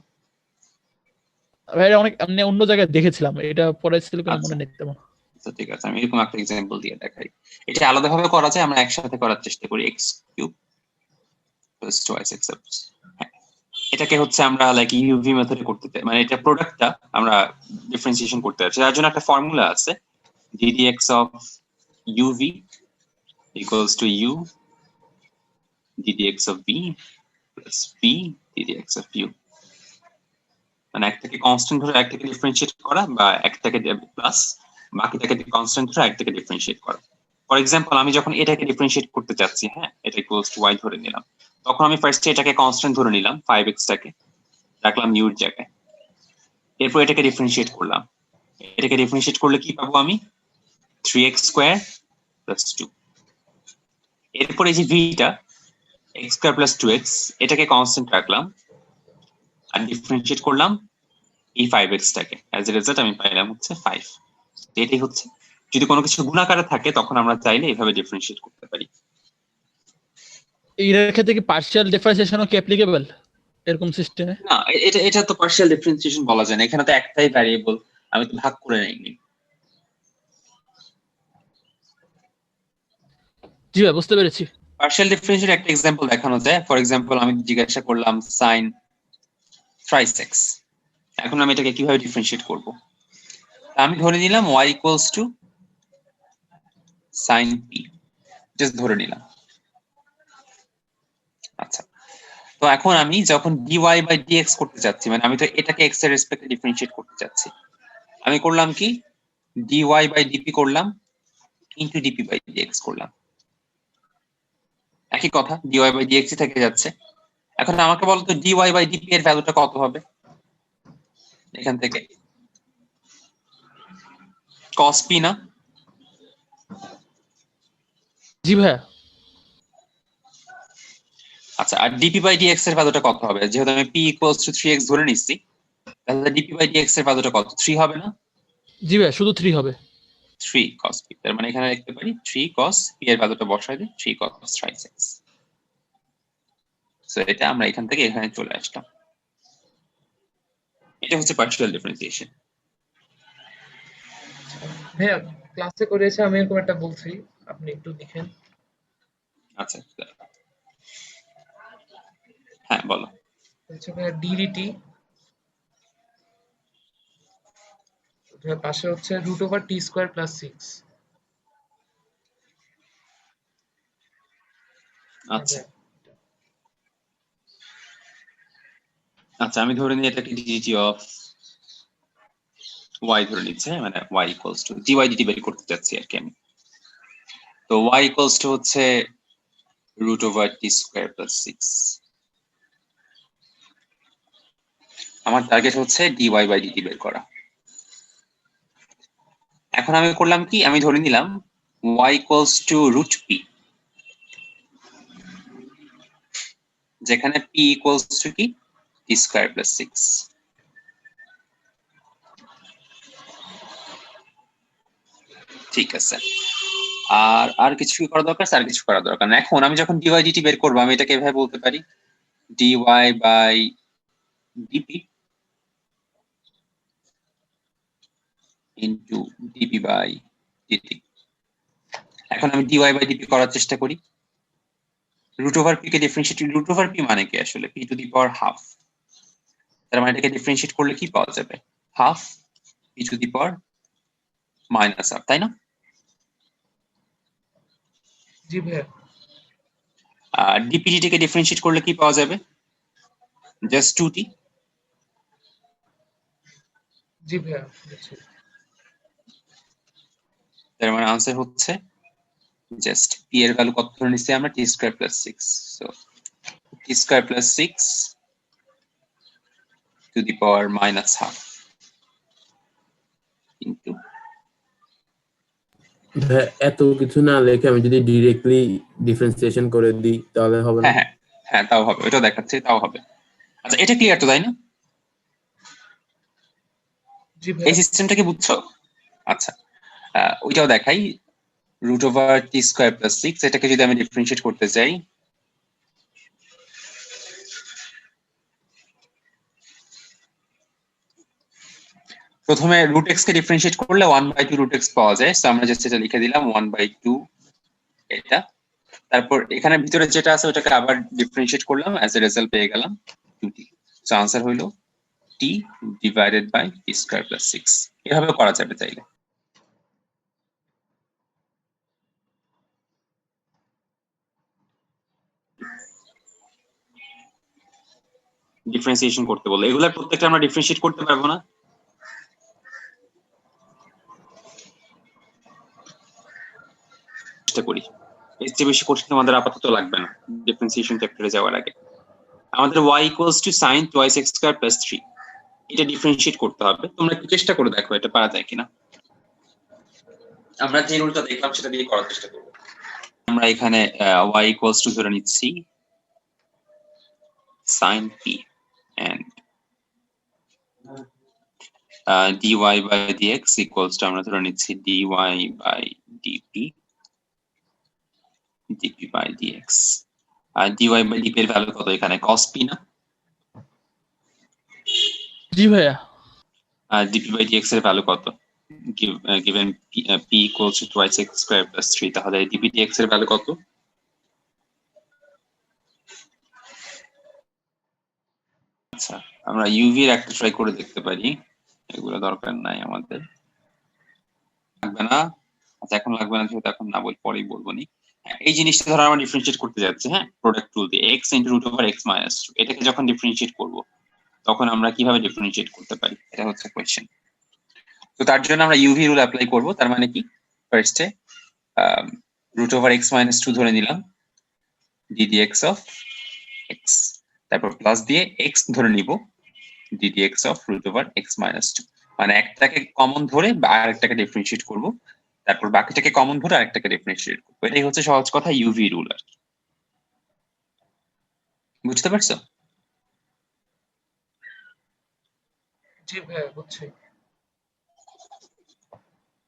ভাই অনেক আমি অন্য জায়গায় দেখেছিলাম, এটা পড়াইছিল কিনা আচ্ছা মনে নেই তেমন। আচ্ছা, ঠিক আছে, আমি এরকম একটা এক্সাম্পল দিয়ে দেখাই। এটা আলাদাভাবে করা যায়, আমরা একসাথে করার চেষ্টা করি। x কিউব প্লাস 2x এটাকে হচ্ছে আমরা লাইক ইউভি মেথডে করতে চাই, মানে এটা প্রোডাক্টটা আমরা ডিফারেন্সিয়েশন করতে যাচ্ছি। তার জন্য একটা ফর্মুলা আছে, ddx of uv equals to u ddx of v plus v ddx of u। মানে একটাকে কনস্ট্যান্ট ধরে একটাকে ডিফারেন্সিয়েট করা, বা একটাকে প্লাস বাকিটাকে কনস্ট্যান্ট ধরে একটাকে ডিফারেন্সিয়েট করা। ফর এক্সাম্পল আমি যখন এটাকে ডিফারেন্সিয়েট করতে চাচ্ছি, হ্যাঁ এটা ইকুয়ালস টু y ধরে নিলাম, তখন আমি ফার্স্টে এটাকে কনস্ট্যান্ট ধরে নিলাম, 5x টাকে রাখলাম u এর জায়গায়। এরপর এটাকে ডিফারেন্সিয়েট করলাম, এটাকে ডিফারেন্সিয়েট করলে কি পাবো আমি? 3x square plus 2। এরপর এই যে vটা x স্কয়ার প্লাস 2x, এটাকে কনস্ট্যান্ট রাখলাম আর ডিফারেন্সিয়েট করলাম এই 5x টাকে। অ্যাজ এ রেজাল্ট আমি পাইলাম হচ্ছে 5। এটাই হচ্ছে, যদি কোনো কিছু গুণাকারে থাকে তখন আমরা চাইলে এইভাবে ডিফারেন্সিয়েট করতে পারি। এর ক্ষেত্রে কি পার্শিয়াল ডিফারেন্সিয়েশনও কি অ্যাপ্লিকেবল এরকম সিস্টেমে? না, এটা তো পার্শিয়াল ডিফারেন্সিয়েশন বলা যায় না, এখানে তো একটাই ভ্যারিয়েবল, আমি তো ভাগ করে নেইনি। জি ভাই বুঝতে পেরেছি। পার্শিয়াল ডিফারেন্সিয়েশন একটা এক্সাম্পল দেখানো যায়। ফর এক্সাম্পল আমি জিজ্ঞাসা করলাম sin thrice x, এখন আমি এটাকে কিভাবে ডিফারেন্সিয়েট করব? আমি ধরে নিলাম y equals two sin p, just ধরে নিলাম। আচ্ছা, তো এখন আমি যখন dy বাই dx করতে যাচ্ছি, মানে আমি তো এটাকে x এর রেসপেক্টে ডিফারেন্সিয়েট করতে যাচ্ছি, আমি করলাম কি dy বাই dp করলাম ইনটু dp বাই dx করলাম। একই কথা, dy বাই dx ই থেকে যাচ্ছে। এখন আমাকে বলো তো dy বাই dp এর ভ্যালুটা কত হবে এখান থেকে? cos p না? জি ভাইয়া। আচ্ছা, আর dp বাই dx এর ভ্যালুটা কত হবে? যেহেতু আমি p ইকুয়ালস টু 3x ধরে নিচ্ছি, তাহলে ডিপি বাই ডিএক্স এর ভ্যালুটা কত? 3 হবে না? জি ভাইয়া শুধু 3 হবে। 3 cos p, তার মানে এখানে লিখতে পারি 3 cos p এর ভ্যালুটা বসাই দিই 3 cos thrice x। সো এটা আমরা এখান থেকে এখানে চলে আসলাম। এটা হচ্ছে পার্শিয়াল ডিফারেন্সিয়েশন। ভাইয়া ক্লাসে করেছে, আমি এরকম একটা বলছি, আপনি একটু দেখেন। আচ্ছা, হ্যাঁ বলো। হচ্ছে ভাইয়া ডিডিটি, পাশে হচ্ছে √t² + 6। আচ্ছা আচ্ছা, আমি ধরে নিই এটাকে ডিটি অফ y ধরে নিচ্ছে, মানে y equals two dy dt বের করতে চাচ্ছি আর কি আমি। তো y ইকুয়ালস টু হচ্ছে √t² + 6। আমার টার্গেট হচ্ছে dy বাই dt বের করা। এখন আমি করলাম কি, আমি ধরে নিলাম y ইকুয়ালস টু √p, যেখানে p ইকুয়ালস টু কি t² + 6। ঠিক আছে, আর কিছু কি করা দরকার? আর কিছু করা দরকার না। এখন আমি যখন dy dt বের করবো, আমি এটাকে এভাবে বলতে পারি dy by dp into dp by dt। এখন আমি dy বাই dp করার চেষ্টা করি। √p কে ডিফারেন্সিয়েট, √p মানে কি আসলে? p two the power half. তার মানে এটাকে ডিফারেন্সিয়েট করলে কি পাওয়া যাবে? Half p two the power minus half, তাই না? জি ভাইয়া। আর dp কে ডিফারেন্সিয়েট করলে কি পাওয়া যাবে? Just 2t। জি ভাইয়া বুঝছি। তার মানে আনসার হচ্ছে জাস্ট p এর ভ্যালু কত ধরে নিচ্ছি আমরা? t² + 6। So t² + 6 two the power minus half into. এত কিছু না লিখে আমি যদি ডিরেক্টলি ডিফারেন্সিয়েশন করে দিই তাহলে হবে না? হ্যাঁ হ্যাঁ হ্যাঁ, তাও হবে, ওটা দেখাচ্ছি, তাও হবে। আচ্ছা, এটা ক্লিয়ার তো, তাই না? জি এই ভাইয়া। সিস্টেমটা কি বুঝছো? আচ্ছা, ওইটাও দেখাই। √t² + 6, এটাকে যদি আমি ডিফারেন্সিয়েট করতে চাই, প্রথমে √x কে ডিফারেন্সিয়েট করলে 1/2 √x পাওয়া যায়। সো আমরা জাস্ট এটা লিখে দিলাম 1/2 এটা। তারপর এখানে ভিতরে যেটা আছে ওটাকে আবার ডিফারেন্সিয়েট করলাম, অ্যাজ এ রেজাল্ট পেয়ে গেলাম 2t। সো আনসার হলো t ডিভাইডেড বাই t² + 6। এভাবেও করা যাবে চাইলে। ডিফারেন্সিয়েশন করতে বলে এগুলা প্রত্যেকটা আমরা ডিফারেন্সিয়েট করতে পারবো না? চেষ্টা করি, এর চেয়ে বেশি কঠিন আমাদের আপাতত লাগবে না ডিফারেন্সিয়েশন চ্যাপ্টারে যাওয়ার আগে। আমাদের y equals two sin twice x² + 3, এটা ডিফারেন্সিয়েট করতে হবে। তোমরা একটু চেষ্টা করে দেখো এটা পারা যায় কিনা। আমরা যে রুলটা দেখলাম সেটা দিয়ে করার চেষ্টা করব। আমরা এখানে y ইকুয়ালস টু ধরে নিচ্ছি sin p and dy by dx equals to আমরা ধরে নিচ্ছি dy by dp dp by dx। আর dy by dp এর ভ্যালু কত এখানে? cos p না? জি ভাইয়া। আর dp by dx এর ভ্যালু কত? given p equals to twice x square plus 3, তাহলে dp dx এর ভ্যালু কত? আচ্ছা, আমরা uv এর একটা ট্রাই করে দেখতে পারি। এগুলো দরকার নাই আমাদের, লাগবে না। আচ্ছা, এখন লাগবে না যেহেতু এখন না, পরেই বলবো নি। এই জিনিসটা ধরো আমরা ডিফারেন্সিয়েট করতে যাচ্ছি, হ্যাঁ, প্রোডাক্ট রুল দিয়ে x × √x - 2, এটাকে যখন ডিফারেন্সিয়েট করব তখন আমরা কিভাবে ডিফারেন্সিয়েট করতে পারি, এটা হচ্ছে কোশ্চেন। তো তার জন্য আমরা uv রুল অ্যাপ্লাই করব। তার মানে কি, ফার্স্টে √x - 2 ধরে নিলাম ddx of x, তারপর প্লাস দিয়ে x ধরে নিব ddx of √x - 2, মানে একটাকে কমন ধরে আরেকটাকে ডিফারেন্সিয়েট করব, তারপর বাকিটাকে কমন ধরে আরেকটাকে ডিফারেন্সিয়েট করব। এটাই হচ্ছে সহজ কথা ইউভি রুল আর কি। বুঝতে পারছো? জি ভাইয়া বুঝছি।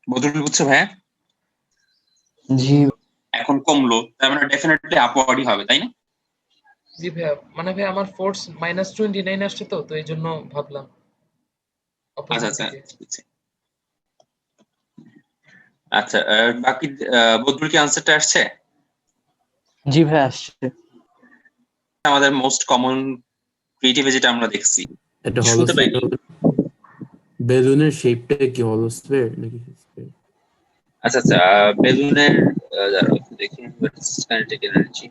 বদরুল বুঝছো ভাইয়া? জি এখন কমলো, তার মানে ডেফিনেটলি আপওয়ার্ডই হবে, তাই না? জি ভাইয়া, মানে ভাইয়া আমার ফোর্স -29 আসছে, তো এই জন্য ভাবলাম আচ্ছা অপোজিট আচ্ছা দিকে। বুঝছি। আচ্ছা বাকি বদরুল কি আনসারটা আসছে? জি ভাই আসছে। আমাদের মোস্ট কমন ক্রিয়েটিভ যেটা আমরা দেখছি, একটা হলো শুনতে পাইনি। বেলুনের শেপটা কি হলো স্ফিয়ার নাকি sphere? আচ্ছা আচ্ছা বেলুনের দাঁড়াও একটু দেখি, কাইনেটিক এনার্জি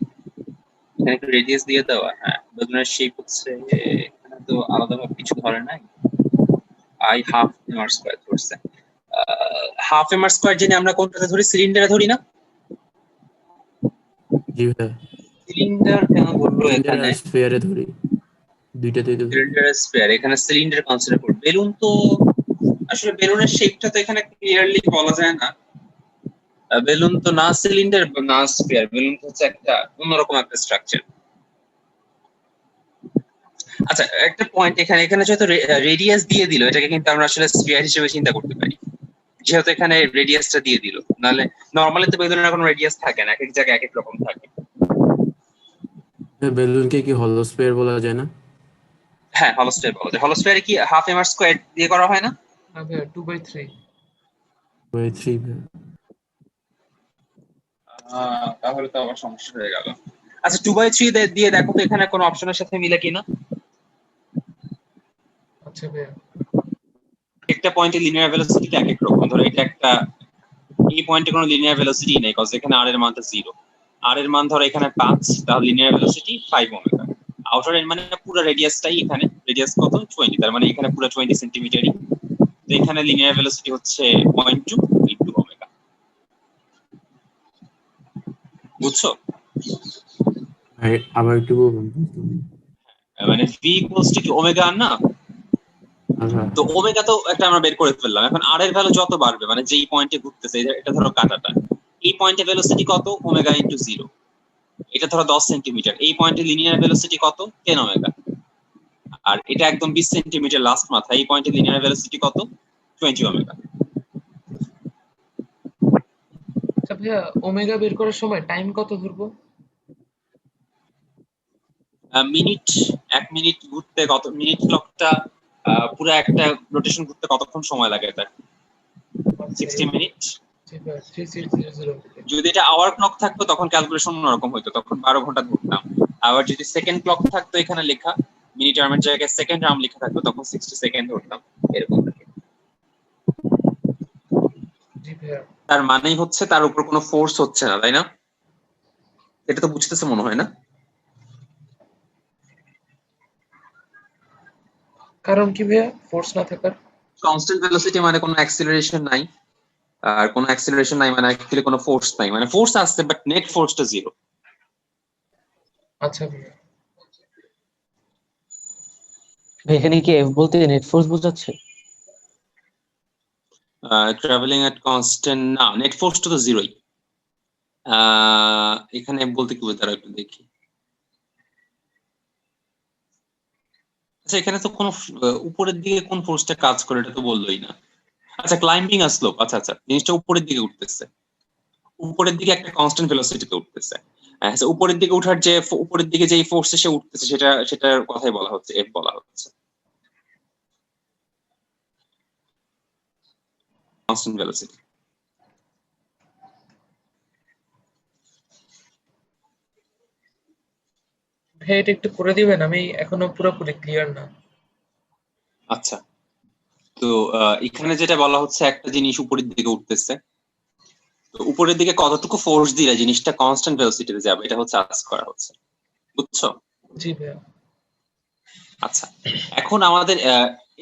এখানে একটু রেডিয়াস দিয়ে দেওয়া। হ্যাঁ, বেলুনের শেপ হচ্ছে এখানে তো আলাদাভাবে কিছু ধরে নাই, I half M R square ধরছে। হাফ এম আর স্কয়ার জেনে আমরা কোনটাতে ধরি? সিলিন্ডারে ধরি না? জি ভাই, সিলিন্ডার কেন বললো সিলিন্ডার এখানে? আর স্ফিয়ারে ধরি, দুইটাতেই তো ধরি। সিলিন্ডার স্পেয়ার, এখানে সিলিন্ডার কনসিডার করব। বেলুন তো আসলে বেলুনের শেপটা তো এখানে ক্লিয়ারলি বলা যায় না। বেলুন তো না সিলিন্ডার না স্পেয়ার, বেলুন হচ্ছে একটা অন্যরকম একটা স্ট্রাকচার। আচ্ছা একটা পয়েন্ট, এখানে এখানে যেহেতু রেডিয়াস দিয়ে দিল, এটাকে কিন্তু আমরা আসলে স্পেয়ার হিসেবে চিন্তা করতে পারি, যেহেতু এখানে রেডিয়াসটা দিয়ে দিল। নাহলে নরমালি তো বেলুনের কোনো রেডিয়াস থাকে না, এক এক জায়গায় এক এক রকম থাকে। বেলুনকে কি হলো স্ফিয়ার বলা যায় না? হ্যাঁ, হলো স্পেয়ার বলা যায়। হলো স্পেয়ারে কি হাফ এম আর স্কয়ার দিয়ে করা হয় না? না ভাইয়া 2/3। বাই 3 ভাই। তাহলে তো আবার সমস্যা হয়ে গেল। আচ্ছা 2/3 দিয়ে দেখো তো এখানে কোনো অপশনের সাথে মিলে কিনা। আচ্ছা ভাইয়া। একটা পয়েন্টে লিনিয়ার ভেলোসিটিটা এক এক রকম। ধরো এটা একটা, এই পয়েন্টে কোনো লিনিয়ার ভেলোসিটি নেই, কজ এখানে আর এর মানটা 0। আর এর মান ধরো এখানে 5, তাহলে লিনিয়ার ভেলোসিটি 5 ওমেগা। আউটার এর মানে পুরো রেডিয়াসটাই, এখানে রেডিয়াস কত 20, তার মানে এখানে পুরো 20 সেন্টিমিটারই। তো এখানে লিনিয়ার ভেলোসিটি হচ্ছে 0.2 ইনটু ওমেগা। বুঝছো? ভাই আবার একটু বলুন, বুঝলাম না। মানে v ইকুয়ালস টু কি ওমেগা আর না? আচ্ছা, তো ওমেগা তো একটা আমরা বের করে ফেললাম। এখন আর এর ভ্যালু যত বাড়বে, মানে যেই পয়েন্টে ঘুরতেছে, এটা ধরো কাটাটা, এই পয়েন্টে ভেলোসিটি কত? Omega into 0। এটা ধরো 10 সেন্টিমিটার, এই পয়েন্টে লিনিয়ার ভেলোসিটি কত? 10 ওমেগা। আর এটা একদম 20 সেন্টিমিটার লাস্ট মাথা, এই পয়েন্টে লিনিয়ার ভেলোসিটি কত? 20 ওমেগা। আচ্ছা ভাইয়া, ওমেগা বের করার সময় টাইম কত ধরবো? মিনিট, 1 মিনিট ঘুরতে কত মিনিট? ক্লকটা পুরো একটা রোটেশন ঘুরতে কতক্ষণ সময় লাগে এটা? আচ্ছা 60 মিনিট। জি ভাইয়া 3600। যদি এটা আওয়ার ক্লক থাকতো তখন ক্যালকুলেশন অন্যরকম হতো, তখন 12 ঘন্টা ধরতাম। আবার যদি সেকেন্ড ক্লক থাকতো এখানে লেখা, মিনিট আর্মের জায়গায় সেকেন্ড আর্ম লেখা থাকতো, তখন 60 সেকেন্ড ধরতাম, এরকম থাকে। জি ভাইয়া। তার মানেই হচ্ছে তার উপর কোনো ফোর্স হচ্ছে না, তাই না? এটা তো বুঝতেছে মনে হয় না? কারণ কি ভাইয়া ফোর্স না থাকার? কনস্ট্যান্ট ভেলোসিটি মানে কোনো অ্যাক্সিলারেশন নাই, আর কোনো অ্যাক্সিলারেশন নাই মানে অ্যাকচুয়ালি কোনো ফোর্স নাই, মানে ফোর্স আসছে বাট নেট ফোর্সটা 0। আচ্ছা ভাইয়া। ভাই এখানে কি এফ বলতে নেট ফোর্স বোঝাচ্ছে? ট্রাভেলিং এট কনস্ট্যান্ট না, নেট ফোর্সটা তো 0ই। এখানে বলতে কি বোঝায় একটু দেখি। আচ্ছা এখানে তো কোনো উপরের দিকে কোন ফোর্সটা কাজ করে এটা তো বললোই না। আচ্ছা ক্লাইম্বিং আর স্লোপ, আচ্ছা আচ্ছা জিনিসটা উপরের দিকে উঠতেছে, উপরের দিকে একটা কনস্ট্যান্ট ভেলোসিটিতে উঠতেছে। আচ্ছা উপরের দিকে উঠার যে উপরের দিকে যে ফোর্স এসে উঠতেছে, সেটার কথাই বলা হচ্ছে, এফ বলা হচ্ছে, কনস্ট্যান্ট ভেলোসিটি। ভাই এটা একটু করে দিবেন, আমি এখনো পুরোপুরি ক্লিয়ার না। আচ্ছা তো এখানে যেটা বলা হচ্ছে, একটা জিনিস উপরের দিকে উঠতেছে, তো উপরের দিকে কতটুকু ফোর্স দিলে জিনিসটা কনস্ট্যান্ট ভেলোসিটিতে যাবে, এটা হচ্ছে আস্ক করা হচ্ছে। বুঝছো? জি ভাইয়া। আচ্ছা এখন আমাদের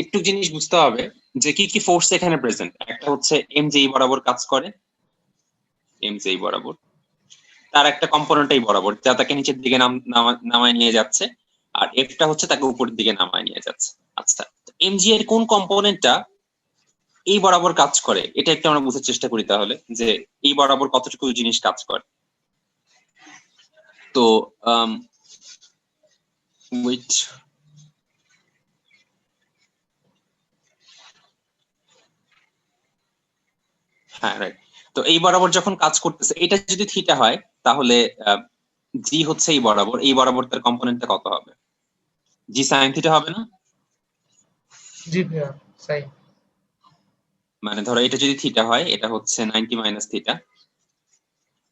একটু জিনিস বুঝতে হবে যে কি কি ফোর্স এখানে প্রেজেন্ট। একটা হচ্ছে এম যেই বরাবর কাজ করে, এম যেই বরাবর, তার একটা কম্পোনেন্টই বরাবর যা তাকে নিচের দিকে নামায় নিয়ে যাচ্ছে, আর এফটা হচ্ছে তাকে উপরের দিকে নামায় নিয়ে যাচ্ছে। আচ্ছা এম জি এর কোন কম্পোনেন্টটা এই বরাবর কাজ করে, এটা একটু আমরা বোঝার চেষ্টা করি তাহলে, যে এই বরাবর কতটুকু জিনিস কাজ করে। তো ওয়েট, হ্যাঁ রাইট। তো এই বরাবর যখন কাজ করতেছে, এটা যদি থিটা হয় তাহলে জি হচ্ছে এই বরাবর তার কম্পোনেন্টটা কত হবে? জি সাইন থিটা হবে না? জি ভাইয়া সাইন। মানে ধরো এটা যদি থিটা হয়, এটা হচ্ছে 90 মাইনাস থিটা,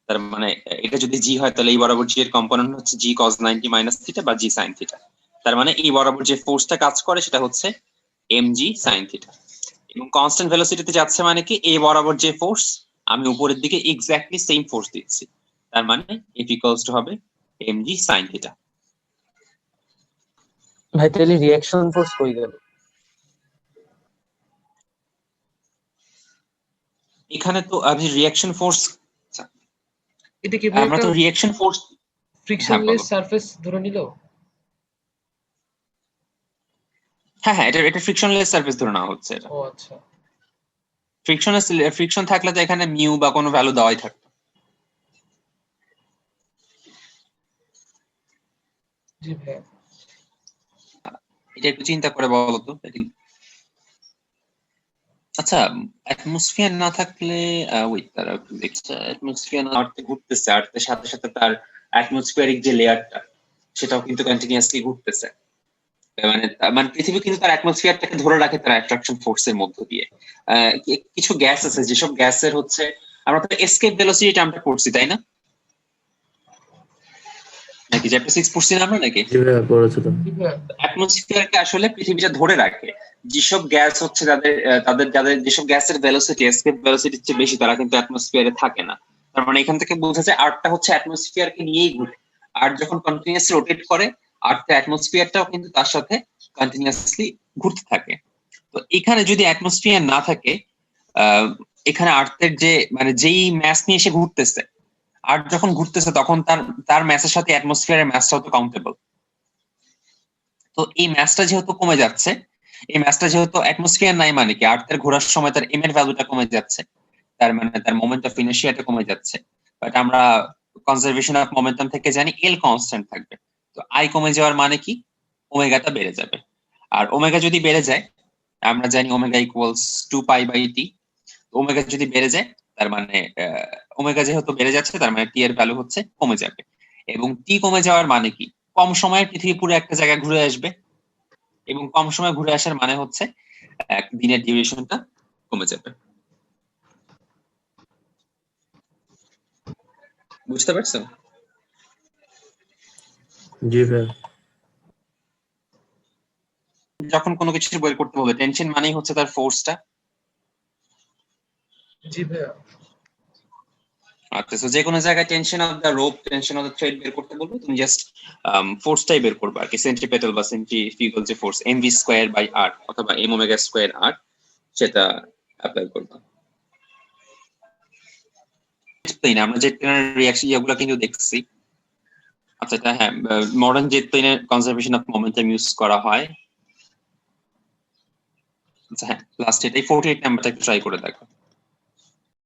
তার মানে এটা যদি জি হয় তাহলে এই বরাবর জি এর কম্পোনেন্ট হচ্ছে জি কজ 90 মাইনাস থিটা বা জি সাইন থিটা। তার মানে এই বরাবর যে ফোর্সটা কাজ করে সেটা হচ্ছে এম জি সাইন থিটা। এবং কনস্ট্যান্ট ভেলোসিটিতে যাচ্ছে মানে কি, এই বরাবর যে ফোর্স আমি উপরের দিকে এক্স্যাক্টলি সেম ফোর্স দিচ্ছি, তার মানে এফ ইকুয়ালস টু হবে এম জি সাইন থিটা। ভাই তাহলে রিয়াকশন ফোর্স কই গেল? এখানে তো আমি রিয়াকশন ফোর্স, এটা কি ভাই আমরা একটা তো রিয়াকশন ফোর্স, হ্যাঁ ফ্রিকশনলেস বলো। সারফেস ধরে নিল? হ্যাঁ হ্যাঁ, এটা ফ্রিকশনলেস সারফেস ধরে নেওয়া হচ্ছে। এটা ও আচ্ছা। ফ্রিকশন থাকলে তো এখানে মিউ বা কোনো ভ্যালু দেওয়াই থাকতো। জি ভাইয়া। এটা একটু চিন্তা করে বলো তো। আচ্ছা, অ্যাটমসফিয়ার না থাকলে ওয়েট, তারা একটু দেখছে, অ্যাটমসফিয়ার না আর্থে ঘুরতেছে, আর্থের সাথে সাথে তার অ্যাটমসফিয়ারিক যে লেয়ারটা সেটাও কিন্তু কন্টিনিউয়াসলি ঘুরতেছে। মানে মানে পৃথিবী কিন্তু তার অ্যাটমসফিয়ারটাকে ধরে রাখে তার অ্যাট্রাকশন ফোর্সের মধ্য দিয়ে। কিছু গ্যাস আছে যেসব গ্যাসের হচ্ছে, আমরা তো এসকেপ ভেলোসিটি টার্মটা পড়ছি তাই না? নাকি চ্যাপ্টার 6 পড়ছি না আমরা নাকি? জি ভাইয়া পড়েছিলাম। জি ভাইয়া। অ্যাটমসফিয়ারকে আসলে পৃথিবীটা ধরে রাখে। যেসব গ্যাস হচ্ছে তাদের যাদের যেসব গ্যাসের ভেলোসিটি এসকেপ ভেলোসিটির চেয়ে বেশি, তারা কিন্তু অ্যাটমসফিয়ারে থাকে না। তার মানে এখান থেকে বোঝা যায় আর্থটা হচ্ছে অ্যাটমসফিয়ারকে নিয়েই ঘুরে। আর যখন কন্টিনিউয়াসলি রোটেট করে, আর্থের অ্যাটমসফিয়ারটাও কিন্তু তার সাথে কন্টিনিউয়াসলি ঘুরতে থাকে। তো এখানে যদি অ্যাটমসফিয়ার না থাকে, এখানে আর্থের যে মানে যেই ম্যাস নিয়ে এসে ঘুরতেছে, আর্থ যখন ঘুরতেছে তখন তার ম্যাসের সাথে অ্যাটমসফিয়ারের ম্যাসটাও তো কাউন্টেবল। তো এই ম্যাসটা যেহেতু কমে যাচ্ছে, এই ম্যাসটা যেহেতু অ্যাটমসফিয়ার নাই, মানে কি আর্থের ঘোরার সময় তার এম এর ভ্যালুটা কমে যাচ্ছে, তার মানে তার মোমেন্ট অফ ইনার্শিয়াটা কমে যাচ্ছে। বাট আমরা কনজারভেশন অফ মোমেন্টাম থেকে জানি এল কনস্ট্যান্ট থাকবে। তো আই কমে যাওয়ার মানে কি, ওমেগাটা বেড়ে যাবে। আর ওমেগা যদি বেড়ে যায়, আমরা জানি ওমেগা ইকুয়ালস 2π/t। ওমেগা যদি বেড়ে যায় তার মানে ওমেগা যেহেতু বেড়ে যাচ্ছে, তার মানে টি এর ভ্যালু হচ্ছে কমে যাবে। এবং টি কমে যাওয়ার মানে কি, কম সময়ে পৃথিবী পুরো একটা জায়গায় ঘুরে আসবে। এবং কম সময় ঘুরে আসার মানে হচ্ছে এক দিনের ডিউরেশনটা কমে যাবে। বুঝতে পারছো? জি ভাইয়া। যখন কোনো কিছু বের করতে বলবে, টেনশন মানেই হচ্ছে তার ফোর্সটা। জি ভাইয়া। আচ্ছা, তো যে কোনো জায়গায় tension of the rope, tension of the thread বের করতে বলবে, তুমি জাস্ট ফোর্সটাই বের করবে আর কি, সেন্ট্রিপেটাল বা সেন্ট্রিফিউগাল যে ফোর্স mv²/r অথবা m⍵²r, সেটা অ্যাপ্লাই করবে। আমরা জেট প্লেনের রিঅ্যাকশন এগুলো কিন্তু দেখছি। আচ্ছা, এটা হ্যাঁ, মডার্ন জেট প্লেনের কনজারভেশন অফ মোমেন্টাম ইউজ করা হয়। আচ্ছা হ্যাঁ, লাস্ট এটাই 48 নাম্বারটা একটু ট্রাই করে দেখো।